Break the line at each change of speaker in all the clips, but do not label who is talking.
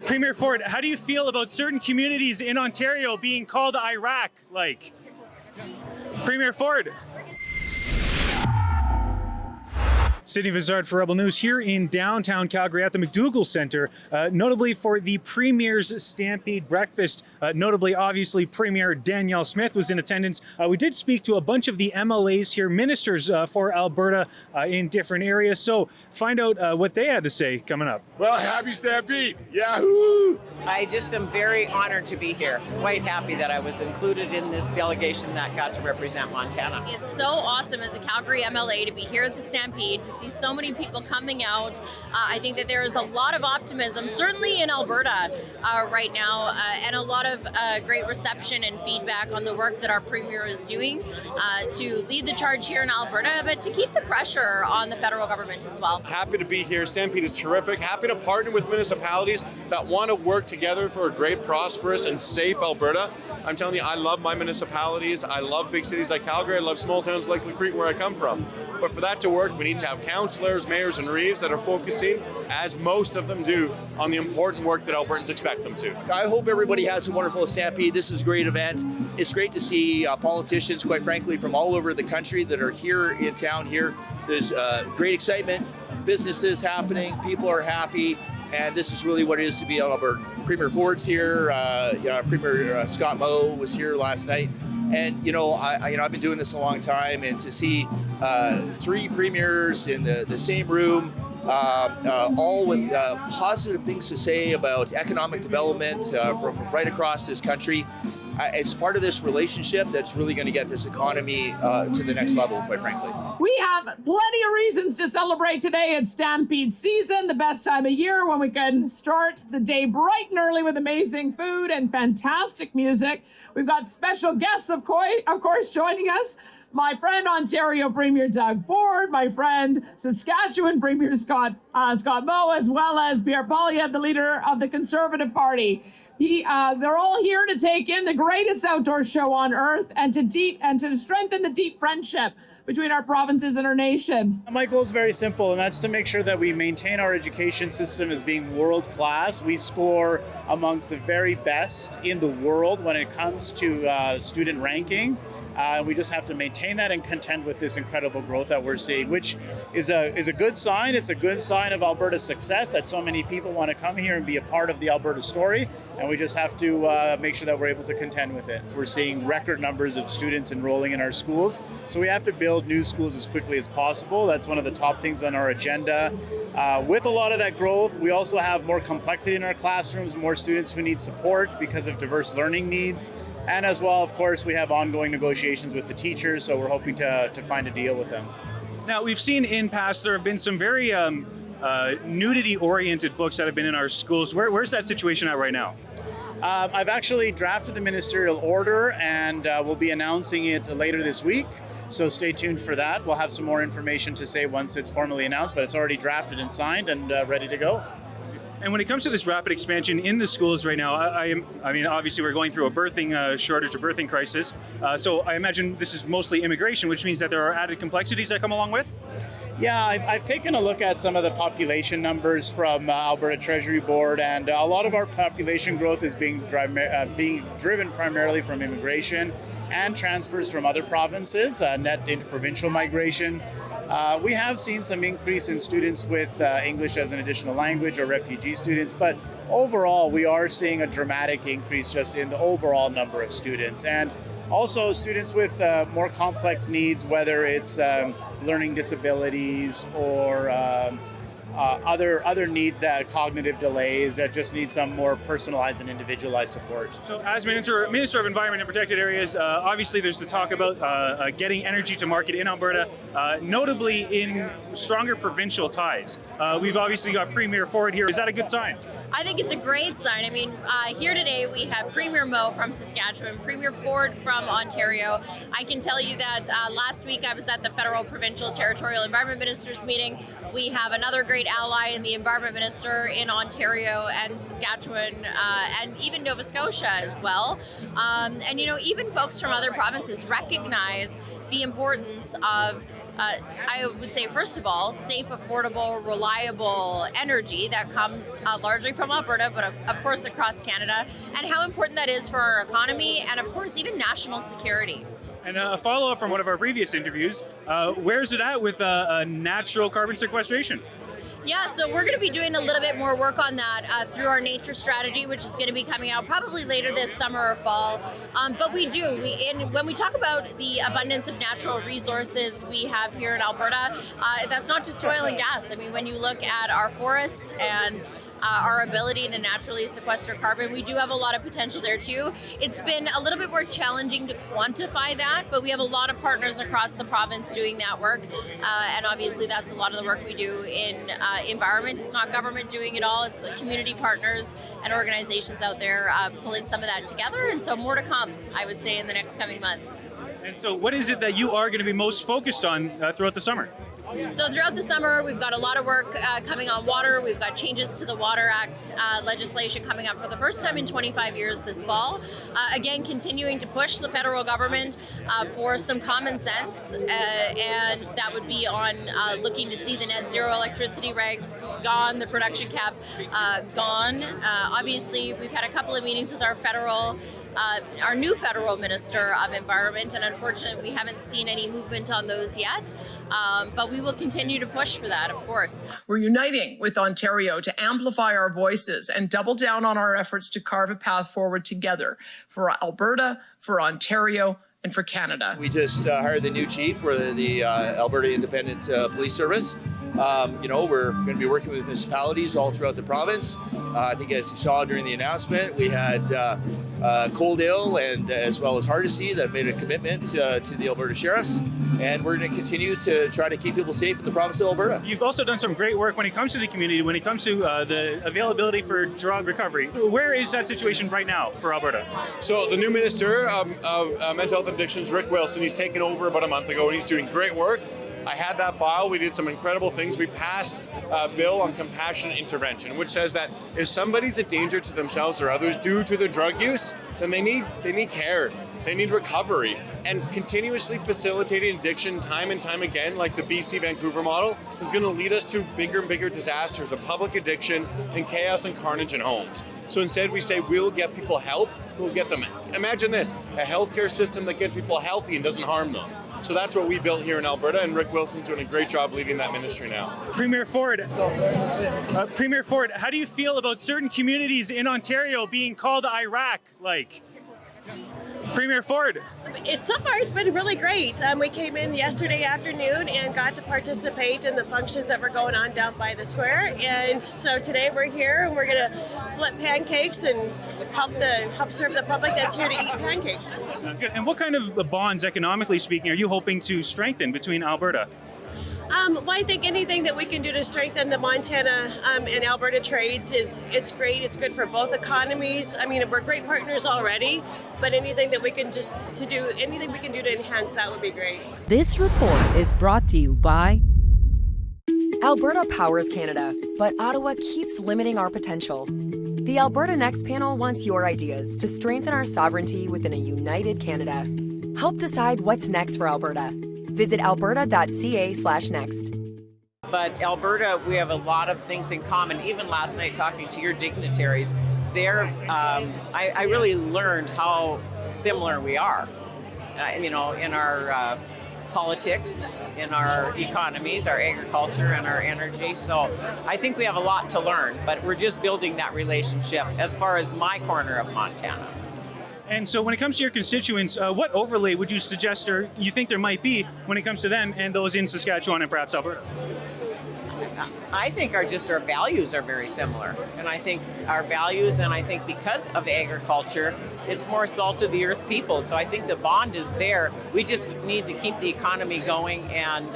Premier Ford, how do you feel about certain communities in Ontario being called Iraq? Like, Premier Ford. Syd Fizzard for Rebel News here in downtown Calgary at the McDougall Centre, notably for the Premier's Stampede breakfast. Notably, obviously, Premier Danielle Smith was in attendance. We did speak to a bunch of the MLAs here, ministers for Alberta in different areas. So find out what they had to say coming up.
Well, happy Stampede. Yahoo!
I just am very honored to be here. Quite happy that I was included in this delegation that got to represent Montana.
It's so awesome as a Calgary MLA to be here at the Stampede, to see so many people coming out. I think that there is a lot of optimism, certainly in Alberta right now, and a lot of great reception and feedback on the work that our Premier is doing to lead the charge here in Alberta, but to keep the pressure on the federal government as well.
Happy to be here. Stampede is terrific. Happy to partner with municipalities that want to work together for a great, prosperous, and safe Alberta. I'm telling you, I love my municipalities. I love big cities like Calgary. I love small towns like Lacrete, where I come from. But for that to work, we need to have councillors, mayors, and reeves that are focusing, as most of them do, on the important work that Albertans expect them to.
I hope everybody has a wonderful Stampede. This is a great event. It's great to see politicians, quite frankly, from all over the country that are here in town here. There's great excitement, businesses happening, people are happy, and this is really what it is to be Alberta. Premier Ford's here, Premier Scott Moe was here last night. And I've been doing this a long time, and to see three premiers in the same room, all with positive things to say about economic development from right across this country. It's part of this relationship that's really going to get this economy to the next level, quite frankly.
We have plenty of reasons to celebrate today. It's Stampede season, the best time of year when we can start the day bright and early with amazing food and fantastic music. We've got special guests, of course, joining us. My friend Ontario Premier Doug Ford, my friend Saskatchewan Premier Scott Moe, as well as Pierre Poilievre, the leader of the Conservative Party. They're all here to take in the greatest outdoor show on earth and to strengthen the deep friendship between our provinces and our nation.
My goal is very simple, and that's to make sure that we maintain our education system as being world-class. We score amongst the very best in the world when it comes to student rankings. We just have to maintain that and contend with this incredible growth that we're seeing, which is a good sign. It's a good sign of Alberta's success that so many people want to come here and be a part of the Alberta story, and we just have to make sure that we're able to contend with it. We're seeing record numbers of students enrolling in our schools, so we have to build new schools as quickly as possible. That's one of the top things on our agenda. With a lot of that growth, we also have more complexity in our classrooms, more students who need support because of diverse learning needs. And as well, of course, we have ongoing negotiations with the teachers, so we're hoping to find a deal with them.
Now, we've seen in past, there have been some very nudity-oriented books that have been in our schools. Where's that situation at right now?
I've actually drafted the ministerial order, and we'll be announcing it later this week. So stay tuned for that. We'll have some more information to say once it's formally announced, but it's already drafted and signed and ready to go.
And when it comes to this rapid expansion in the schools right now, I mean, obviously we're going through a birthing shortage, a birthing crisis. So I imagine this is mostly immigration, which means that there are added complexities that come along with?
Yeah, I've taken a look at some of the population numbers from Alberta Treasury Board, and a lot of our population growth is being driven primarily from immigration and transfers from other provinces, net inter-provincial migration. We have seen some increase in students with English as an additional language or refugee students, but overall we are seeing a dramatic increase just in the overall number of students. And also students with more complex needs, whether it's learning disabilities or other needs, that cognitive delays that just need some more personalized and individualized support.
So as Minister of Environment and Protected Areas, obviously there's the talk about getting energy to market in Alberta, notably in stronger provincial ties. We've obviously got Premier Ford here. Is that a good sign?
I think it's a great sign. I mean, here today we have Premier Moe from Saskatchewan, Premier Ford from Ontario. I can tell you that last week I was at the Federal, Provincial, Territorial Environment Ministers meeting. We have another great ally in the Environment Minister in Ontario and Saskatchewan and even Nova Scotia as well. And even folks from other provinces recognize the importance of I would say, first of all, safe, affordable, reliable energy that comes largely from Alberta, but of course across Canada, and how important that is for our economy and, of course, even national security.
And a follow-up from one of our previous interviews, where's it at with natural carbon sequestration?
Yeah, so we're going to be doing a little bit more work on that through our nature strategy, which is going to be coming out probably later this summer or fall. But when we talk about the abundance of natural resources we have here in Alberta, that's not just oil and gas. I mean, when you look at our forests and our ability to naturally sequester carbon, we do have a lot of potential there too. It's been a little bit more challenging to quantify that, but we have a lot of partners across the province doing that work. And obviously that's a lot of the work we do in environment. It's not government doing it all, it's community partners and organizations out there pulling some of that together. And so more to come, I would say, in the next coming months.
And so what is it that you are going to be most focused on throughout the summer?
So throughout the summer, we've got a lot of work coming on water. We've got changes to the Water Act legislation coming up for the first time in 25 years this fall. Again, continuing to push the federal government for some common sense, and that would be on looking to see the net zero electricity regs gone, the production cap gone. Obviously, we've had a couple of meetings with our new federal minister of environment, and unfortunately we haven't seen any movement on those yet, but we will continue to push for that, of course.
We're uniting with Ontario to amplify our voices and double down on our efforts to carve a path forward together for Alberta, for Ontario, and for Canada.
We just hired the new chief for the Alberta Independent Police Service. We're going to be working with municipalities all throughout the province. I think, as you saw during the announcement, we had Coaldale and as well as Hardisty that made a commitment to the Alberta Sheriffs, and we're going to continue to try to keep people safe in the province of Alberta.
You've also done some great work when it comes to the community, when it comes to the availability for drug recovery. Where is that situation right now for Alberta?
So the new Minister of Mental Health and Addictions, Rick Wilson, he's taken over about a month ago, and he's doing great work. I had that file. We did some incredible things. We passed a bill on compassionate intervention, which says that if somebody's a danger to themselves or others due to their drug use, then they need care. They need recovery. And continuously facilitating addiction time and time again, like the BC Vancouver model, is going to lead us to bigger and bigger disasters of public addiction and chaos and carnage in homes. So instead we say we'll get people help, we'll get them. Imagine this, a healthcare system that gets people healthy and doesn't harm them. So that's what we built here in Alberta, and Rick Wilson's doing a great job leading that ministry now.
Premier Ford, how do you feel about certain communities in Ontario being called Iraq-like? Premier Ford.
So far, it's been really great. We came in yesterday afternoon and got to participate in the functions that were going on down by the square. And so today we're here and we're going to flip pancakes and help serve the public that's here to eat pancakes.
Sounds good. And what kind of bonds, economically speaking, are you hoping to strengthen between Alberta?
Well, I think anything that we can do to strengthen the Montana and Alberta trades it's great. It's good for both economies. I mean, we're great partners already, but anything we can do to enhance that would be great.
This report is brought to you by
Alberta powers Canada, but Ottawa keeps limiting our potential. The Alberta Next panel wants your ideas to strengthen our sovereignty within a united Canada. Help decide what's next for Alberta. Visit alberta.ca/next.
But Alberta, we have a lot of things in common. Even last night, talking to your dignitaries, I really learned how similar we are. In our politics, in our economies, our agriculture, and our energy. So I think we have a lot to learn, but we're just building that relationship as far as my corner of Montana.
And so when it comes to your constituents, what overlay would you suggest or you think there might be when it comes to them and those in Saskatchewan and perhaps Alberta?
I think our values are very similar. And I think our values, and I think because of agriculture, it's more salt of the earth people. So I think the bond is there. We just need to keep the economy going. And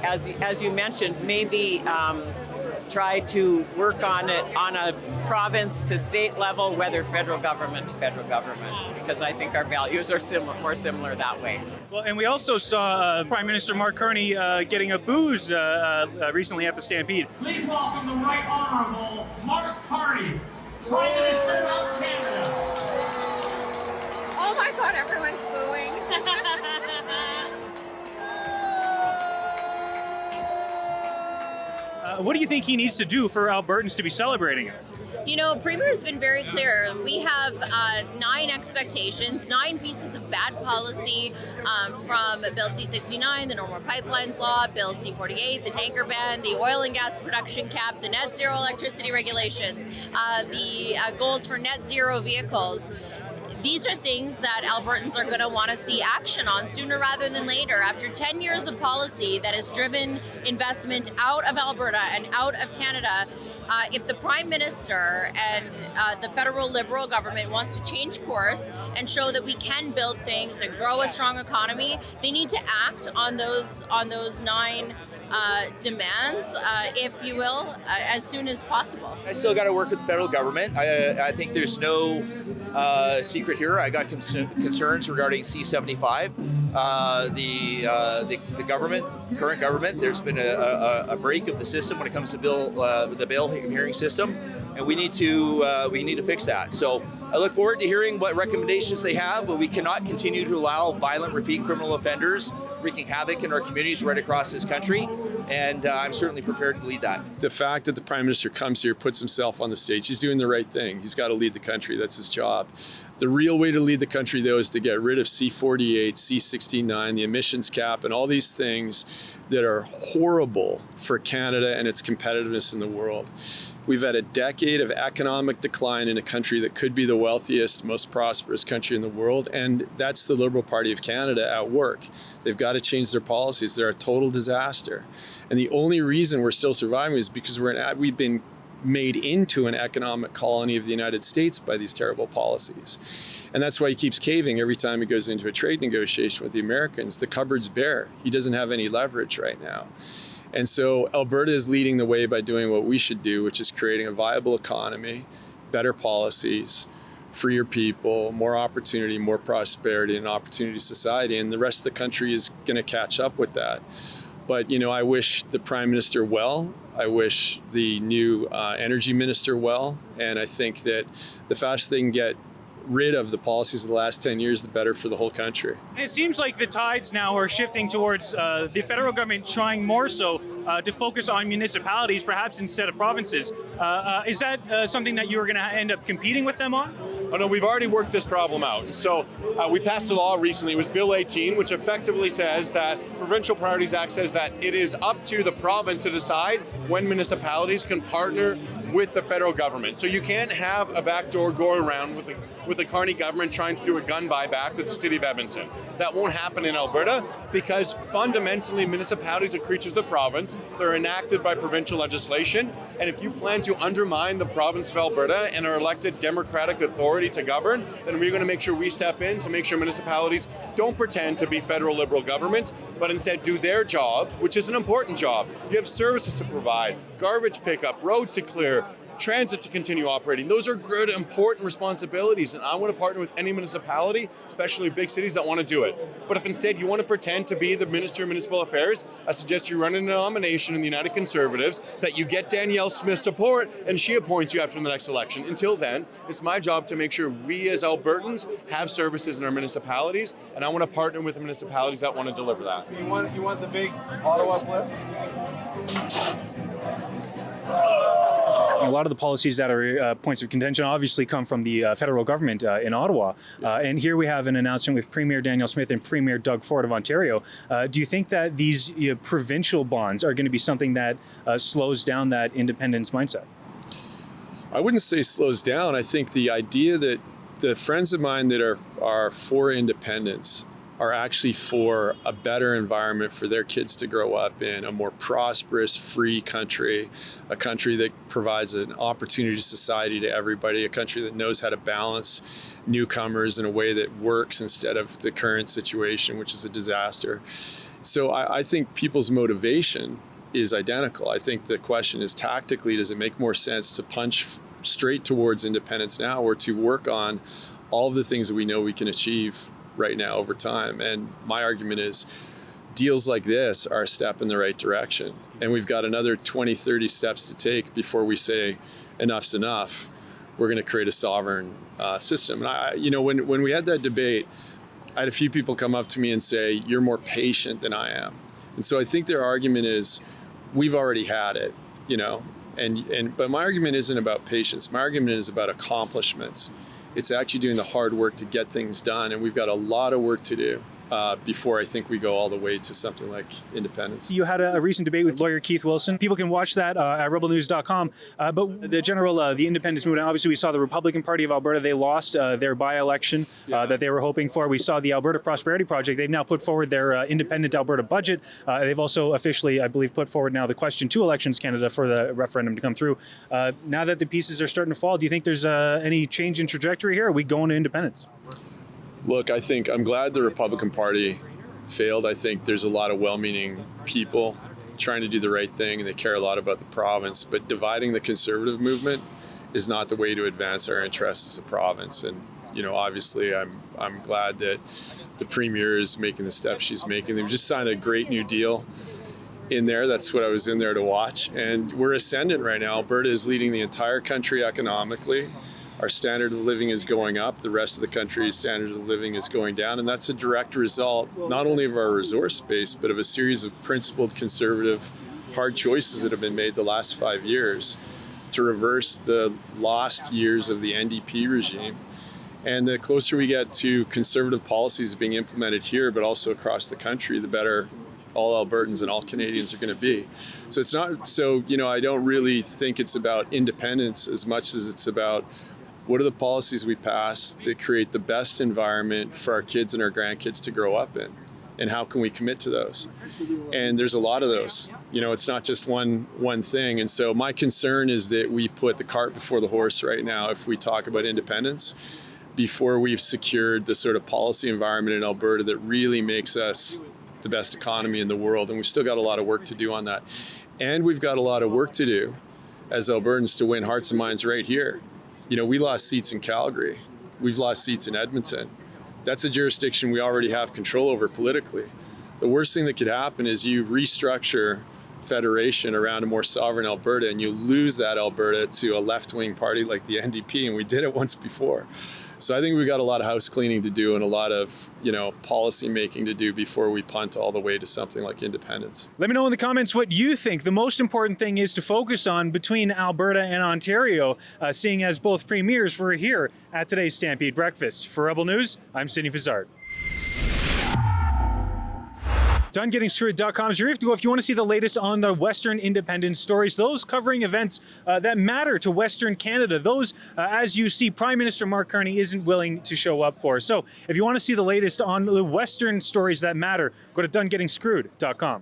as you mentioned, maybe try to work on it on a province to state level, whether federal government to federal government, because I think our values are more similar that way.
Well, and we also saw Prime Minister Mark Carney getting a booze recently at the Stampede.
Please welcome the Right Honourable Mark Carney, Prime Minister of Canada.
Oh my God, everyone's booing.
What do you think he needs to do for Albertans to be celebrating it?
You know, Premier has been very clear. We have 9 expectations, 9 pieces of bad policy from Bill C-69, the No More Pipelines Law, Bill C-48, the tanker ban, the oil and gas production cap, the net zero electricity regulations, the goals for net zero vehicles. These are things that Albertans are going to want to see action on sooner rather than later. After 10 years of policy that has driven investment out of Alberta and out of Canada, if the Prime Minister and the federal Liberal government wants to change course and show that we can build things and grow a strong economy, they need to act on those 9 demands, if you will, as soon as possible.
I still got to work with the federal government. I think there's no secret here. I got concerns regarding C-75. The government, current government, there's been a break of the system when it comes to the bail hearing system, and we need to fix that. So I look forward to hearing what recommendations they have, but we cannot continue to allow violent repeat criminal offenders wreaking havoc in our communities right across this country, and I'm certainly prepared to lead that.
The fact that the Prime Minister comes here, puts himself on the stage, he's doing the right thing. He's got to lead the country. That's his job. The real way to lead the country, though, is to get rid of C-48, C-69, the emissions cap, and all these things that are horrible for Canada and its competitiveness in the world. We've had a decade of economic decline in a country that could be the wealthiest, most prosperous country in the world, and that's the Liberal Party of Canada at work. They've got to change their policies. They're a total disaster. And the only reason we're still surviving is because we've been made into an economic colony of the United States by these terrible policies. And that's why he keeps caving every time he goes into a trade negotiation with the Americans. The cupboard's bare. He doesn't have any leverage right now. And so Alberta is leading the way by doing what we should do, which is creating a viable economy, better policies, freer people, more opportunity, more prosperity, and opportunity society. And the rest of the country is going to catch up with that. But, you know, I wish the Prime Minister well. I wish the new Energy Minister well. And I think that the faster they can get rid of the policies of the last 10 years, the better for the whole country.
It seems like the tides now are shifting towards the federal government trying more so to focus on municipalities, perhaps instead of provinces. Is that something that you are going to end up competing with them on?
Oh no, we've already worked this problem out. And so we passed a law recently, it was Bill 18, which effectively says that Provincial Priorities Act says that it is up to the province to decide when municipalities can partner with the federal government. So you can't have a backdoor go around with the Carney government trying to do a gun buyback with the city of Edmonton. That won't happen in Alberta because fundamentally municipalities are creatures of the province. They're enacted by provincial legislation. And if you plan to undermine the province of Alberta and our elected democratic authority to govern, then we're going to make sure we step in to make sure municipalities don't pretend to be federal Liberal governments, but instead do their job, which is an important job. You have services to provide, garbage pickup, roads to clear, transit to continue operating. Those are good, important responsibilities, and I want to partner with any municipality, especially big cities, that want to do it. But if instead you want to pretend to be the Minister of Municipal Affairs, I suggest you run in a nomination in the United Conservatives, that you get Danielle Smith support, and she appoints you after the next election. Until then, it's my job to make sure we as Albertans have services in our municipalities, and I want to partner with the municipalities that want to deliver that.
You want the big Ottawa flip?
A lot of the policies that are points of contention obviously come from the federal government in Ottawa. And here we have an announcement with Premier Danielle Smith and Premier Doug Ford of Ontario. Do you think that these provincial bonds are going to be something that slows down that independence mindset?
I wouldn't say slows down. I think the idea that the friends of mine that are for independence are actually for a better environment for their kids to grow up in, a more prosperous, free country, a country that provides an opportunity to society to everybody, a country that knows how to balance newcomers in a way that works instead of the current situation, which is a disaster. So I think people's motivation is identical. I think the question is tactically, does it make more sense to punch straight towards independence now or to work on all of the things that we know we can achieve right now over time? And my argument is deals like this are a step in the right direction. And we've got another 20, 30 steps to take before we say enough's enough. We're going to create a sovereign system. And when we had that debate, I had a few people come up to me and say, you're more patient than I am. And so I think their argument is we've already had it. you know, but my argument isn't about patience. My argument is about accomplishments. It's actually doing the hard work to get things done, and we've got a lot of work to do before I think we go all the way to something like independence.
You had a recent debate with lawyer Keith Wilson. People can watch that at rebelnews.com. But the independence movement, obviously we saw the Republican Party of Alberta, they lost their by-election that they were hoping for. We saw the Alberta Prosperity Project. They've now put forward their independent Alberta budget. They've also officially, I believe, put forward now the question to Elections Canada for the referendum to come through. Now that the pieces are starting to fall, do you think there's any change in trajectory here? Are we going to independence?
Look, I'm glad the Republican Party failed. I think there's a lot of well-meaning people trying to do the right thing, and they care a lot about the province. But dividing the Conservative movement is not the way to advance our interests as a province. And you know, obviously, I'm glad that the Premier is making the steps she's making. They've just signed a great new deal in there. That's what I was in there to watch. And we're ascendant right now. Alberta is leading the entire country economically. Our standard of living is going up. The rest of the country's standard of living is going down. And that's a direct result, not only of our resource base, but of a series of principled, conservative, hard choices that have been made the last 5 years to reverse the lost years of the NDP regime. And the closer we get to conservative policies being implemented here, but also across the country, the better all Albertans and all Canadians are going to be. So it's not, so, you know, I don't really think it's about independence as much as it's about what are the policies we pass that create the best environment for our kids and our grandkids to grow up in? And how can we commit to those? And there's a lot of those. You know, it's not just one thing. And so my concern is that we put the cart before the horse right now if we talk about independence before we've secured the sort of policy environment in Alberta that really makes us the best economy in the world. And we've still got a lot of work to do on that. And we've got a lot of work to do as Albertans to win hearts and minds right here. You know, we lost seats in Calgary. We've lost seats in Edmonton. That's a jurisdiction we already have control over politically. The worst thing that could happen is you restructure federation around a more sovereign Alberta and you lose that Alberta to a left-wing party like the NDP, and we did it once before. So I think we've got a lot of house cleaning to do and a lot of, you know, policy making to do before we punt all the way to something like independence.
Let me know in the comments what you think the most important thing is to focus on between Alberta and Ontario, seeing as both premiers were here at today's Stampede Breakfast. For Rebel News, I'm Syd Fizzard. DoneGettingScrewed.com is where you have to go if you want to see the latest on the Western independence stories, those covering events that matter to Western Canada, those, as you see, Prime Minister Mark Carney isn't willing to show up for. So if you want to see the latest on the Western stories that matter, go to DoneGettingScrewed.com.